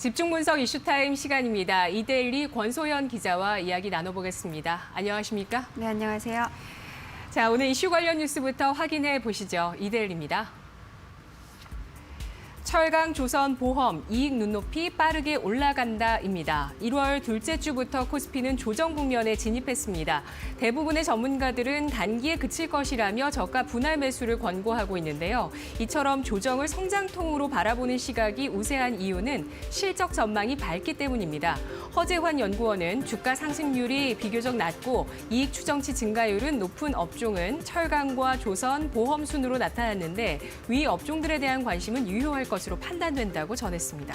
집중 분석 이슈타임 시간입니다. 이데일리 권소연 기자와 이야기 나눠보겠습니다. 안녕하십니까? 네, 안녕하세요. 자, 오늘 이슈 관련 뉴스부터 확인해 보시죠. 이데일리입니다. 철강 조선 보험 이익 눈높이 빠르게 올라간다입니다. 1월 둘째 주부터 코스피는 조정 국면에 진입했습니다. 대부분의 전문가들은 단기에 그칠 것이라며 저가 분할 매수를 권고하고 있는데요. 이처럼 조정을 성장통으로 바라보는 시각이 우세한 이유는 실적 전망이 밝기 때문입니다. 허재환 연구원은 주가 상승률이 비교적 낮고 이익 추정치 증가율은 높은 업종은 철강과 조선, 보험 순으로 나타났는데 위 업종들에 대한 관심은 유효할 것으로 판단된다고 전했습니다.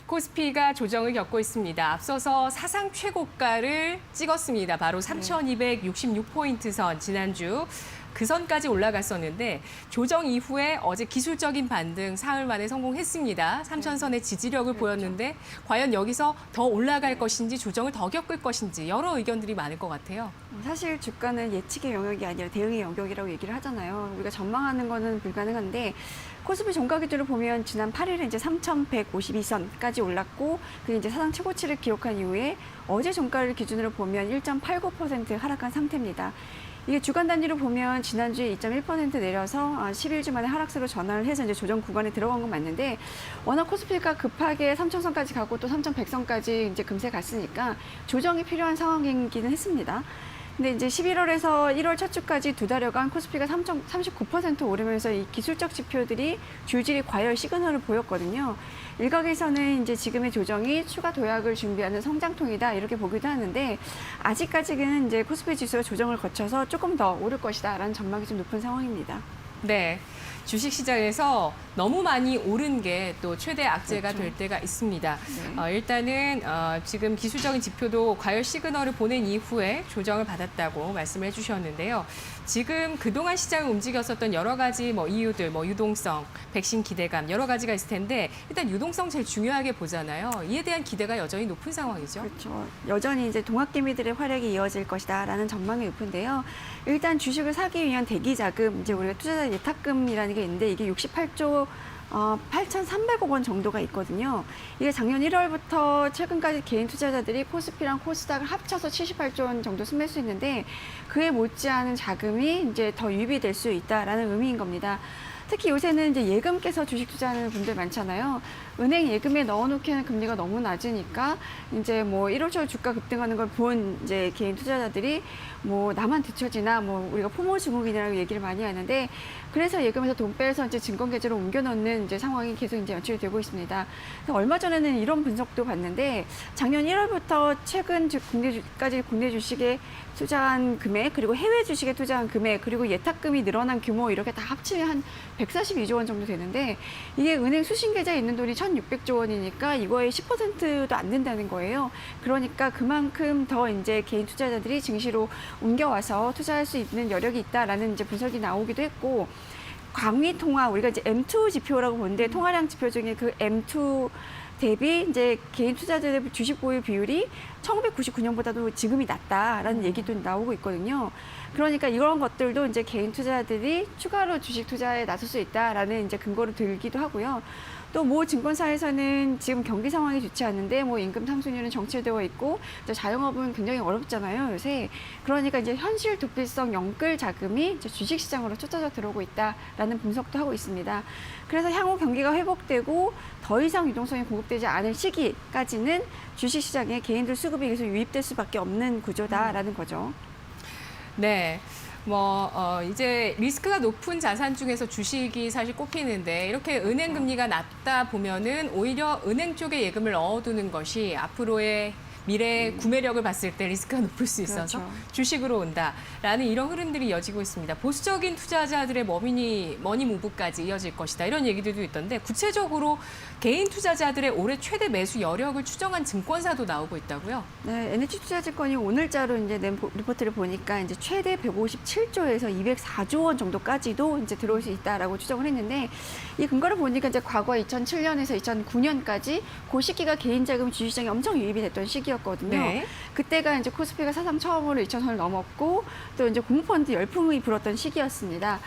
코스피가 조정을 겪고 있습니다. 앞서서 사상 최고가를 찍었습니다. 바로 3,266포인트 선, 지난주 그 선까지 올라갔었는데 조정 이후에 어제 기술적인 반등 사흘 만에 성공했습니다. 3,000선의 지지력을 보였는데 과연 여기서 더 올라갈 것인지 조정을 더 겪을 것인지 여러 의견들이 많을 것 같아요. 사실 주가는 예측의 영역이 아니라 대응의 영역이라고 얘기를 하잖아요. 우리가 전망하는 거는 불가능한데 코스피 종가 기준으로 보면 지난 8일에 이제 3,152선까지 올랐고 그 이제 사상 최고치를 기록한 이후에 어제 종가를 기준으로 보면 1.89% 하락한 상태입니다. 이게 주간 단위로 보면 지난주에 2.1% 내려서 11주 만에 하락세로 전환을 해서 이제 조정 구간에 들어간 건 맞는데 워낙 코스피가 급하게 3,000선까지 가고 또 3,100선까지 이제 금세 갔으니까 조정이 필요한 상황이기는 했습니다. 근데 이제 11월에서 1월 첫 주까지 두 달여간 코스피가 39% 오르면서 이 기술적 지표들이 줄줄이 과열 시그널을 보였거든요. 일각에서는 이제 지금의 조정이 추가 도약을 준비하는 성장통이다 이렇게 보기도 하는데 아직까지는 이제 코스피 지수가 조정을 거쳐서 조금 더 오를 것이다라는 전망이 좀 높은 상황입니다. 네. 주식시장에서 너무 많이 오른 게 또 최대 악재가 그렇죠. 될 때가 있습니다. 네. 일단은 지금 기술적인 지표도 과열 시그널을 보낸 이후에 조정을 받았다고 말씀을 해주셨는데요. 지금 그동안 시장을 움직였었던 여러 가지 이유들, 유동성, 백신 기대감 여러 가지가 있을 텐데 일단 유동성 제일 중요하게 보잖아요. 이에 대한 기대가 여전히 높은 상황이죠. 그렇죠. 여전히 이제 동학개미들의 활약이 이어질 것이다라는 전망이 높은데요. 일단 주식을 사기 위한 대기 자금, 이제 우리가 투자자 예탁금이라는 게 있는데 이게 68조 8,300억 원 정도가 있거든요. 이게 작년 1월부터 최근까지 개인 투자자들이 코스피랑 코스닥을 합쳐서 78조 원 정도 순매수했는데 그에 못지않은 자금이 이제 더 유입이 될 수 있다라는 의미인 겁니다. 특히 요새는 이제 예금 깨서 주식 투자하는 분들 많잖아요. 은행 예금에 넣어놓기에는 금리가 너무 낮으니까 이제 1월 초 주가 급등하는 걸 본 이제 개인 투자자들이 나만 뒤처지나 우리가 포모 증후군이라고 얘기를 많이 하는데 그래서 예금에서 돈 빼서 이제 증권 계좌로 옮겨 넣는 이제 상황이 계속 이제 연출이 되고 있습니다. 얼마 전에는 이런 분석도 봤는데 작년 1월부터 최근 국내 주식에 투자한 금액 그리고 해외 주식에 투자한 금액 그리고 예탁금이 늘어난 규모 이렇게 다 합치면 한 142조 원 정도 되는데 이게 은행 수신 계좌에 있는 돈이 1,600조 원이니까 이거의 10%도 안 된다는 거예요. 그러니까 그만큼 더 이제 개인 투자자들이 증시로 옮겨와서 투자할 수 있는 여력이 있다라는 이제 분석이 나오기도 했고 광위 통화 우리가 이제 M2 지표라고 보는데 통화량 지표 중에 그 M2 대비 이제 개인 투자자들의 주식 보유 비율이 1999년보다도 지금이 낮다라는 얘기도 나오고 있거든요. 그러니까 이런 것들도 이제 개인 투자자들이 추가로 주식 투자에 나설 수 있다라는 이제 근거로 들기도 하고요. 또 증권사에서는 지금 경기 상황이 좋지 않은데 임금 상승률은 정체되어 있고 자영업은 굉장히 어렵잖아요 요새. 그러니까 이제 현실 도피성 영끌 자금이 이제 주식시장으로 쫓아져 들어오고 있다라는 분석도 하고 있습니다. 그래서 향후 경기가 회복되고 더 이상 유동성이 공급되지 않을 시기까지는 주식시장에 개인들 수급이 계속 유입될 수밖에 없는 구조다라는 거죠. 네. 이제 리스크가 높은 자산 중에서 주식이 사실 꼽히는데 이렇게 은행 금리가 낮다 보면은 오히려 은행 쪽에 예금을 넣어두는 것이 앞으로의 미래 구매력을 봤을 때 리스크가 높을 수 있어서 그렇죠. 주식으로 온다라는 이런 흐름들이 이어지고 있습니다. 보수적인 투자자들의 머니 무브까지 이어질 것이다. 이런 얘기들도 있던데 구체적으로 개인 투자자들의 올해 최대 매수 여력을 추정한 증권사도 나오고 있다고요? 네, NH투자증권이 오늘자로 이제 낸 리포트를 보니까 이제 최대 157조에서 204조 원 정도까지도 이제 들어올 수 있다라고 추정을 했는데 이 근거를 보니까 이제 과거 2007년에서 2009년까지 그 시기가 개인 자금 주식시장에 엄청 유입이 됐던 시기였거든요. 네. 그때가 이제 코스피가 사상 처음으로 2,000선을 넘었고 또 이제 공모펀드 열풍이 불었던 시기였습니다.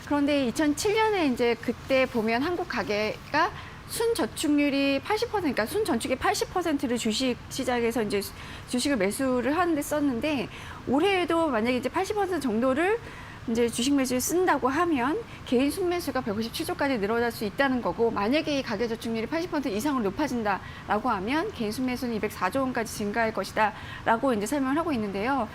그런데 2007년에 이제 그때 보면 한국 가계가 순저축률이 80%, 그러니까 순저축의 80%를 주식 시장에서 이제 주식을 매수를 하는데 썼는데 올해에도 만약에 이제 80% 정도를 이제 주식 매수에 쓴다고 하면 개인 순매수가 157조까지 늘어날 수 있다는 거고, 만약에 이 가계 저축률이 80% 이상으로 높아진다라고 하면 개인 순매수는 204조 원까지 증가할 것이다라고 이제 설명을 하고 있는데요.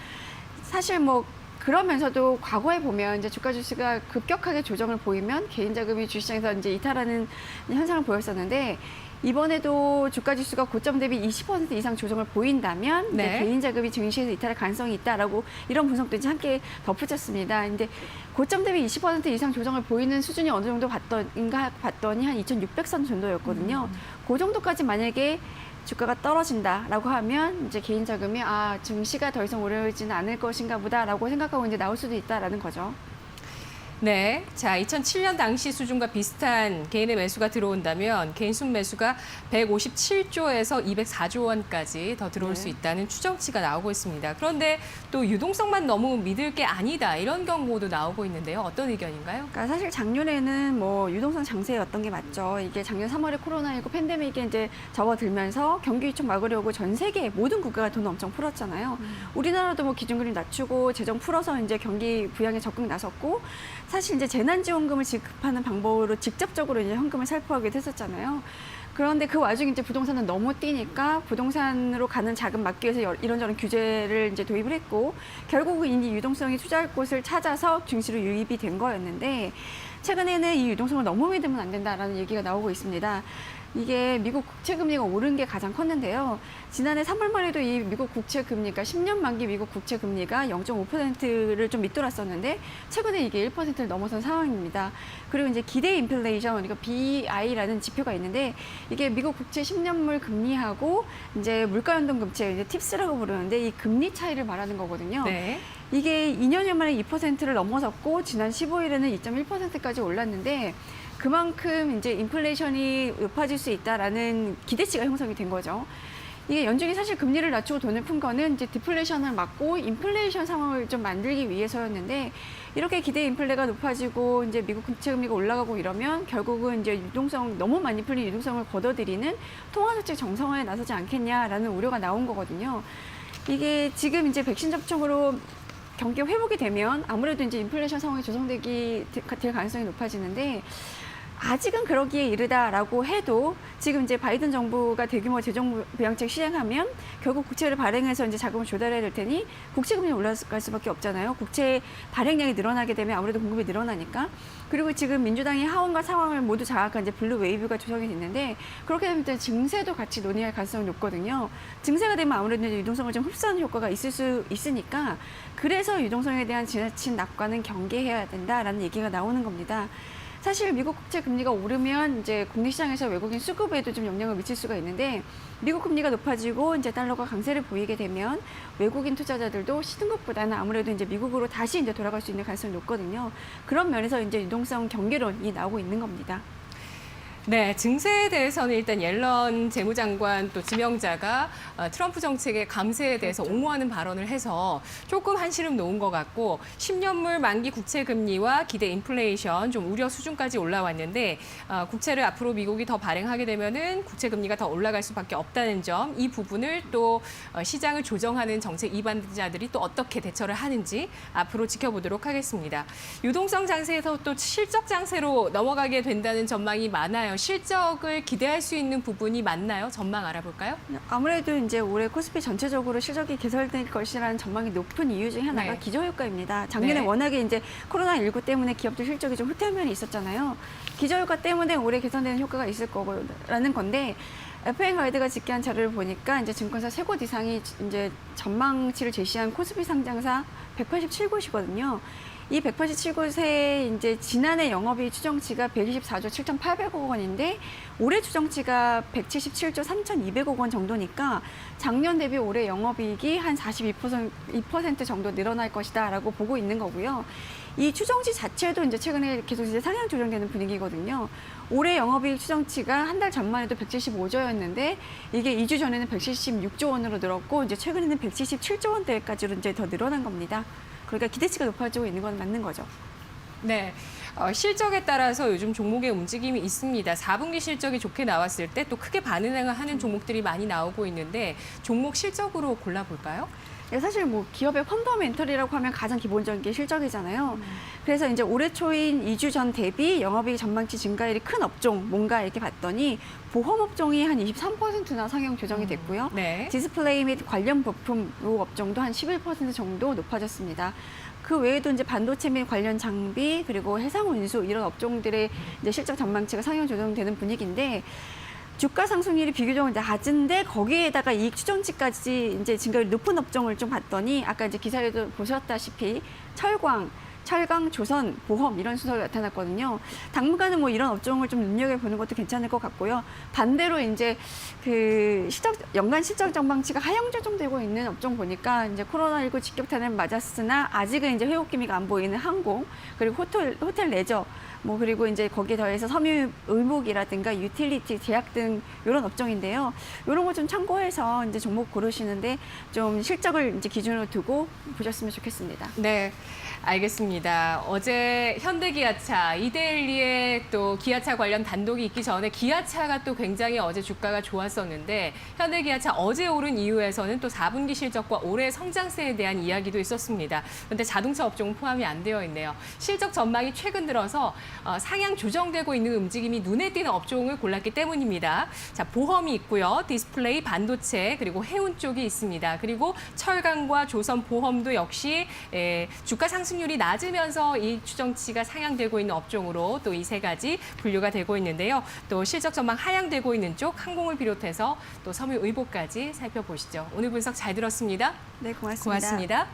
사실 뭐 그러면서도 과거에 보면 이제 주가 지수가 급격하게 조정을 보이면 개인 자금이 주시장에서 이제 이탈하는 현상을 보였었는데, 이번에도 주가 지수가 고점 대비 20% 이상 조정을 보인다면 이제 네. 개인 자금이 증시에서 이탈할 가능성이 있다라고 이런 분석도 이제 함께 덧붙였습니다. 근데 고점 대비 20% 이상 조정을 보이는 수준이 어느 정도 봤더니 한 2,600선 정도였거든요. 그 정도까지 만약에 주가가 떨어진다라고 하면 이제 개인 자금이 증시가 더 이상 오르지는 않을 것인가 보다라고 생각하고 이제 나올 수도 있다라는 거죠. 네. 자, 2007년 당시 수준과 비슷한 개인의 매수가 들어온다면 개인 순매수가 157조에서 204조 원까지 더 들어올 수 있다는 추정치가 나오고 있습니다. 그런데 또 유동성만 너무 믿을 게 아니다, 이런 경고도 나오고 있는데요. 어떤 의견인가요? 그러니까 사실 작년에는 뭐 유동성 장세였던 게 맞죠. 이게 작년 3월에 코로나19 팬데믹이 이제 접어들면서 경기 위축 막으려고 전 세계 모든 국가가 돈 엄청 풀었잖아요. 우리나라도 뭐 기준금리 낮추고 재정 풀어서 이제 경기 부양에 적극 나섰고, 사실 이제 재난지원금을 지급하는 방법으로 직접적으로 이제 현금을 살포하기도 했었잖아요. 그런데 그 와중에 이제 부동산은 너무 뛰니까 부동산으로 가는 자금 막기 위해서 이런저런 규제를 이제 도입을 했고, 결국은 이 유동성이 투자할 곳을 찾아서 증시로 유입이 된 거였는데, 최근에는 이 유동성을 너무 믿으면 안 된다라는 얘기가 나오고 있습니다. 이게 미국 국채 금리가 오른 게 가장 컸는데요. 지난해 3월만 해도 이 미국 국채 금리가 10년 만기 미국 국채 금리가 0.5%를 좀 밑돌았었는데 최근에 이게 1%를 넘어선 상황입니다. 그리고 이제 기대 인플레이션, 그러니까 BI라는 지표가 있는데, 이게 미국 국채 10년물 금리하고 이제 물가 연동 금채, 이제 팁스라고 부르는데 이 금리 차이를 말하는 거거든요. 네. 이게 2년여 만에 2%를 넘어섰고 지난 15일에는 2.1%까지 올랐는데, 그만큼 이제 인플레이션이 높아질 수 있다라는 기대치가 형성이 된 거죠. 이게 연준이 사실 금리를 낮추고 돈을 푼 거는 이제 디플레이션을 막고 인플레이션 상황을 좀 만들기 위해서였는데, 이렇게 기대 인플레가 높아지고 이제 미국 국채 금리가 올라가고 이러면 결국은 이제 유동성, 너무 많이 풀린 유동성을 걷어들이는 통화정책 정상화에 나서지 않겠냐라는 우려가 나온 거거든요. 이게 지금 이제 백신 접종으로 경기가 회복이 되면 아무래도 이제 인플레이션 상황이 조성되기 될 가능성이 높아지는데, 아직은 그러기에 이르다라고 해도 지금 이제 바이든 정부가 대규모 재정 부양책 시행하면 결국 국채를 발행해서 이제 자금을 조달해야 될 테니 국채 금리 올라갈 수밖에 없잖아요. 국채 발행량이 늘어나게 되면 아무래도 공급이 늘어나니까. 그리고 지금 민주당이 하원과 상황을 모두 장악한 이제 블루 웨이브가 조성이 됐는데, 그렇게 되면 또 증세도 같이 논의할 가능성이 높거든요. 증세가 되면 아무래도 이제 유동성을 좀 흡수하는 효과가 있을 수 있으니까, 그래서 유동성에 대한 지나친 낙관은 경계해야 된다라는 얘기가 나오는 겁니다. 사실 미국 국채 금리가 오르면 이제 국내 시장에서 외국인 수급에도 좀 영향을 미칠 수가 있는데, 미국 금리가 높아지고 이제 달러가 강세를 보이게 되면 외국인 투자자들도 시중국보다는 아무래도 이제 미국으로 다시 이제 돌아갈 수 있는 가능성이 높거든요. 그런 면에서 이제 유동성 경계론이 나오고 있는 겁니다. 네, 증세에 대해서는 일단 옐런 재무장관 또 지명자가 트럼프 정책의 강세에 대해서 옹호하는 발언을 해서 조금 한시름 놓은 것 같고, 10년물 만기 국채 금리와 기대 인플레이션 좀 우려 수준까지 올라왔는데, 국채를 앞으로 미국이 더 발행하게 되면은 국채 금리가 더 올라갈 수밖에 없다는 점, 이 부분을 또 시장을 조정하는 정책 이반자들이 또 어떻게 대처를 하는지 앞으로 지켜보도록 하겠습니다. 유동성 장세에서 또 실적 장세로 넘어가게 된다는 전망이 많아요. 실적을 기대할 수 있는 부분이 맞나요? 전망 알아볼까요? 아무래도 이제 올해 코스피 전체적으로 실적이 개선될 것이라는 전망이 높은 이유 중에 하나가 네. 기저효과입니다. 작년에 네. 워낙에 이제 코로나19 때문에 기업들 실적이 좀 후퇴한 면이 있었잖아요. 기저효과 때문에 올해 개선되는 효과가 있을 거라는 건데, FA 가이드가 집계한 자료를 보니까 이제 증권사 3곳 이상이 이제 전망치를 제시한 코스피 상장사 187곳이거든요. 이 187곳의 이제 지난해 영업이익 추정치가 124조 7,800억 원인데, 올해 추정치가 177조 3,200억 원 정도니까 작년 대비 올해 영업이익이 한 42% 정도 늘어날 것이다라고 보고 있는 거고요. 이 추정치 자체도 이제 최근에 계속 이제 상향 조정되는 분위기거든요. 올해 영업이익 추정치가 한 달 전만 해도 175조였는데 이게 2주 전에는 176조 원으로 늘었고, 이제 최근에는 177조 원대까지로 이제 더 늘어난 겁니다. 그러니까 기대치가 높아지고 있는 건 맞는 거죠. 네. 실적에 따라서 요즘 종목의 움직임이 있습니다. 4분기 실적이 좋게 나왔을 때 또 크게 반응을 하는 종목들이 많이 나오고 있는데 종목 실적으로 골라볼까요? 예, 사실 뭐 기업의 펀더멘털이라고 하면 가장 기본적인 게 실적이잖아요. 그래서 이제 올해 초인 2주 전 대비 영업이익 전망치 증가율이 큰 업종 뭔가 이렇게 봤더니 보험 업종이 한 23%나 상향 조정이 됐고요. 네. 디스플레이 및 관련 부품 요 업종도 한 11% 정도 높아졌습니다. 그 외에도 이제 반도체 및 관련 장비 그리고 해상 운수 이런 업종들의 이제 실적 전망치가 상향 조정되는 분위기인데 주가 상승률이 비교적 낮은데 거기에다가 이익 추정치까지 이제 증가율이 높은 업종을 좀 봤더니 아까 이제 기사에도 보셨다시피 철강, 조선, 보험 이런 순서가 나타났거든요. 당분간은 뭐 이런 업종을 좀 눈여겨보는 것도 괜찮을 것 같고요. 반대로 이제 그 연간 실적 전망치가 하향 조정되고 있는 업종 보니까 이제 코로나19 직격탄을 맞았으나 아직은 이제 회복 기미가 안 보이는 항공 그리고 호텔 레저 뭐 그리고 이제 거기에 더해서 섬유 의목이라든가 유틸리티, 제약 등 이런 업종인데요. 이런 거 좀 참고해서 이제 종목 고르시는데 좀 실적을 이제 기준으로 두고 보셨으면 좋겠습니다. 네, 알겠습니다. 어제 현대기아차, 이데일리에 또 기아차 관련 단독이 있기 전에 기아차가 또 굉장히 어제 주가가 좋았었는데 현대기아차 어제 오른 이유에서는 또 4분기 실적과 올해 성장세에 대한 이야기도 있었습니다. 그런데 자동차 업종은 포함이 안 되어 있네요. 실적 전망이 최근 들어서 상향 조정되고 있는 움직임이 눈에 띄는 업종을 골랐기 때문입니다. 자, 보험이 있고요. 디스플레이, 반도체, 그리고 해운 쪽이 있습니다. 그리고 철강과 조선 보험도 역시 주가 상승률이 낮으면서 이익 추정치가 상향되고 있는 업종으로 또 이 세 가지 분류가 되고 있는데요. 또 실적 전망 하향되고 있는 쪽 항공을 비롯해서 또 섬유 의복까지 살펴보시죠. 오늘 분석 잘 들었습니다. 네, 고맙습니다. 고맙습니다.